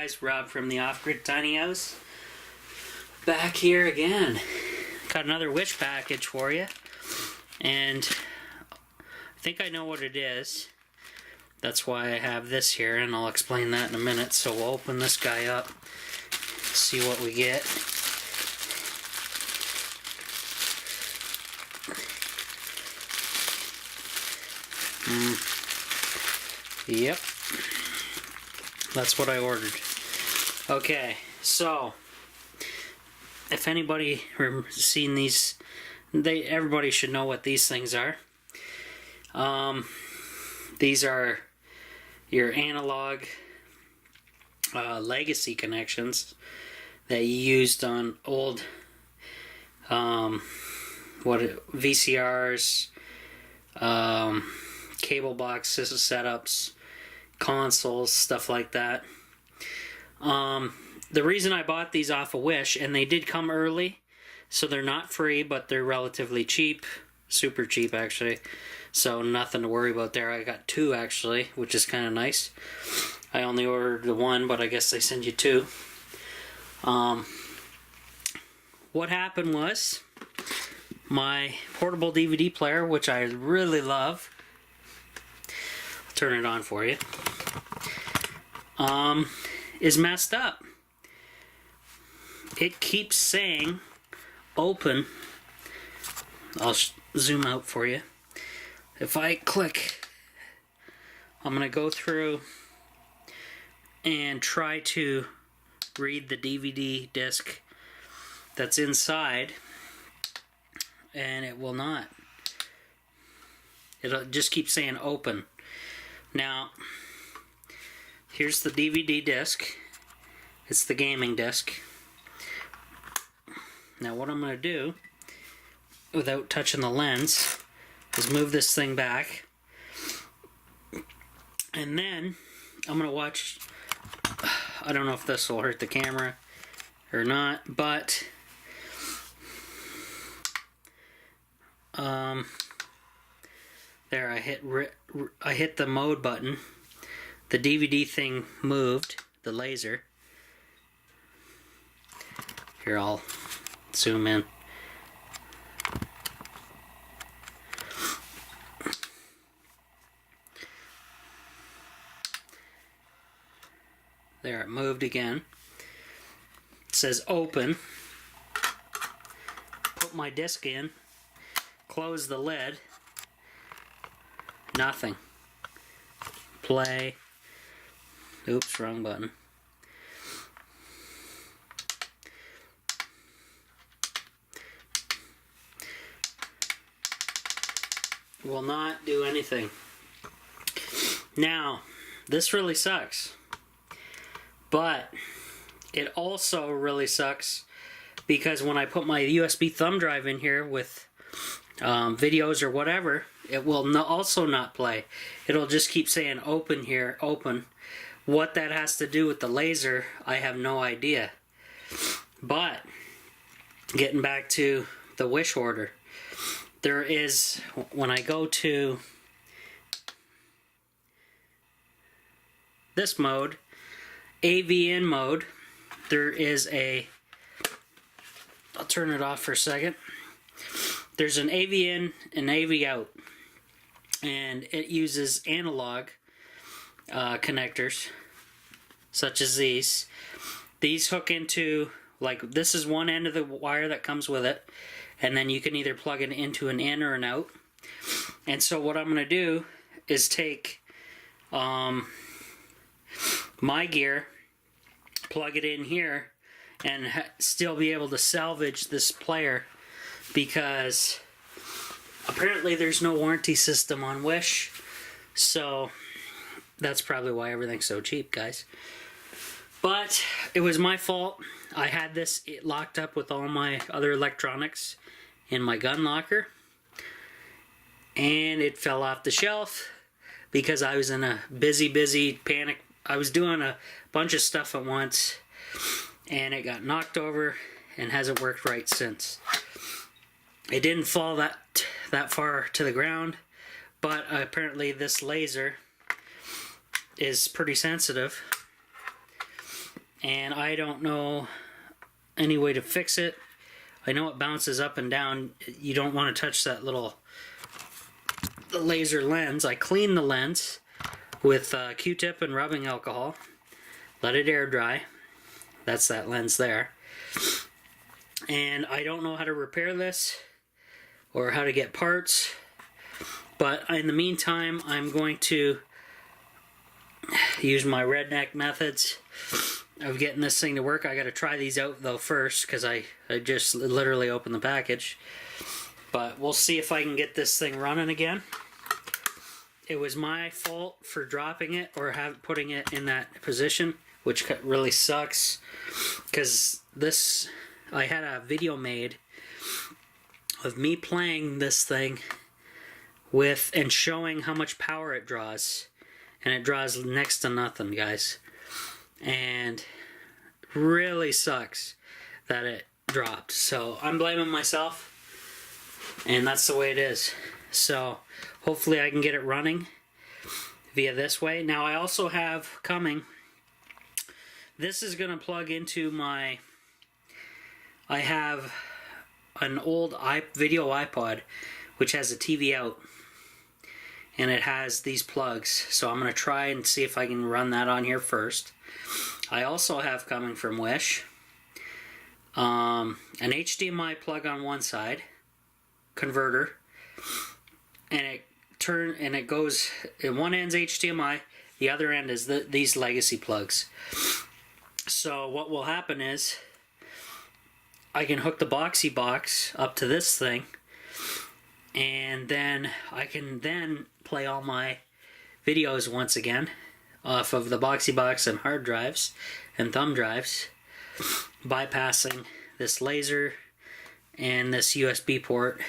guys, Rob from the Off-Grid Tiny House. Back here again. Got another wish package for you. And I think I know what it is. That's why I have this here, and I'll explain that in a minute. So we'll open this guy up, see what we get. Yep. That's what I ordered. Okay, so if anybody seen these, everybody should know what these things are. These are your analog legacy connections that you used on old VCRs, cable box setups, consoles, stuff like that. The reason I bought these off of Wish, and they did come early, so they're not free, but they're relatively cheap, super cheap actually, so nothing to worry about there. I got two actually, which is kind of nice. I only ordered the one, but I guess they send you two. What happened was, my portable DVD player, which I really love, I'll turn it on for you, is messed up. It keeps saying open. I'll zoom out for you. If I click, I'm going to go through and try to read the DVD disc that's inside, and it will not. It'll just keep saying open. Now, here's the DVD disc. It's the gaming disc. Now what I'm going to do, without touching the lens, is move this thing back. And then I'm going to watch, I don't know if this will hurt the camera or not, but there, I hit the mode button. The DVD thing moved, the laser. Here, I'll zoom in. There, it moved again. It says open. Put my disc in. Close the lid. Nothing. Play. Oops, wrong button. Will not do anything. Now, this really sucks. But it also really sucks because when I put my USB thumb drive in here with videos or whatever, it will also not play. It'll just keep saying open here, open. What that has to do with the laser, I have no idea. But getting back to the Wish order, there is, when I go to this mode, AV-in mode, there is a, I'll turn it off for a second. There's an AV-in and AV-out, and it uses analog connectors, such as these. These hook into, like, this is one end of the wire that comes with it, and then you can either plug it into an in or an out. And so what I'm going to do is take my gear, plug it in here, and still be able to salvage this player, because apparently there's no warranty system on Wish, so that's probably why everything's so cheap, guys. But it was my fault. I had this locked up with all my other electronics in my gun locker, and it fell off the shelf because I was in a busy panic. I was doing a bunch of stuff at once, and it got knocked over and hasn't worked right since. It didn't fall that far to the ground, but apparently this laser is pretty sensitive, and I don't know any way to fix it. I know it bounces up and down. You don't want to touch that little the laser lens. I cleaned the lens with Q-tip and rubbing alcohol. Let it air dry. That's that lens there. And I don't know how to repair this or how to get parts. But in the meantime, I'm going to use my redneck methods of getting this thing to work. I got to try these out though first, because I just literally opened the package. But we'll see if I can get this thing running again. It was my fault for dropping it or putting it in that position, which really sucks, because this, I had a video made of me playing this thing with and showing how much power it draws, and it draws next to nothing, guys. And really sucks that it dropped. So I'm blaming myself, and that's the way it is. So hopefully I can get it running via this way. Now I also have coming, this is going to plug into my, I have an old video iPod which has a TV out, and it has these plugs. So I'm going to try and see if I can run that on here first. I also have coming from Wish an HDMI plug on one side, converter, and it goes, in one end's HDMI, the other end is these legacy plugs. So what will happen is I can hook the boxy box up to this thing, and then I can then play all my videos once again off of the boxy box and hard drives and thumb drives, bypassing this laser and this USB port,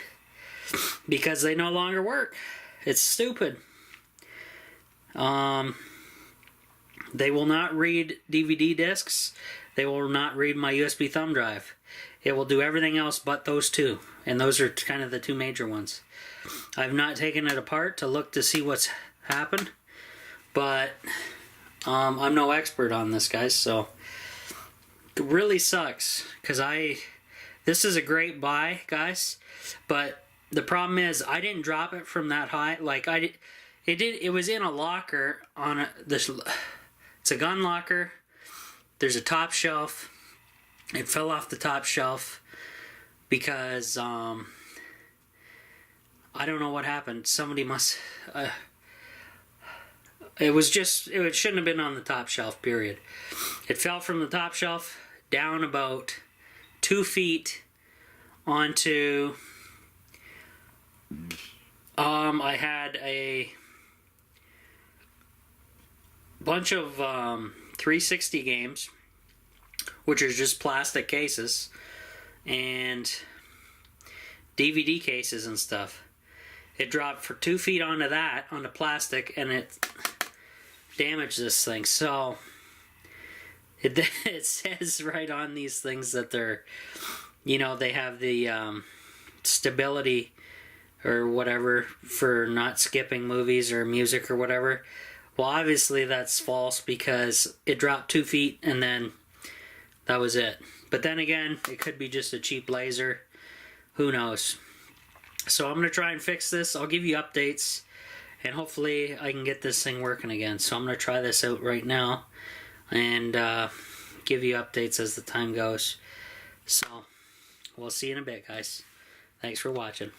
because they no longer work. It's stupid. They will not read DVD discs. They will not read my USB thumb drive. It will do everything else but those two, and those are kind of the two major ones. I've not taken it apart to look to see what's happened, but I'm no expert on this, guys, so it really sucks, because this is a great buy, guys, but the problem is I didn't drop it from that high. Like it was in a locker on it's a gun locker. There's a top shelf. It fell off the top shelf because I don't know what happened. Somebody must it shouldn't have been on the top shelf, period. It fell from the top shelf down about 2 feet onto I had a bunch of 360 games, which are just plastic cases, and DVD cases and stuff. It dropped for 2 feet onto plastic, and it damaged this thing. So it says right on these things that they're, they have the stability or whatever for not skipping movies or music or whatever. Well, obviously that's false, because it dropped 2 feet and then that was it. But then again, it could be just a cheap laser. Who knows? So I'm going to try and fix this. I'll give you updates, and hopefully I can get this thing working again. So I'm going to try this out right now and give you updates as the time goes. So we'll see you in a bit, guys. Thanks for watching.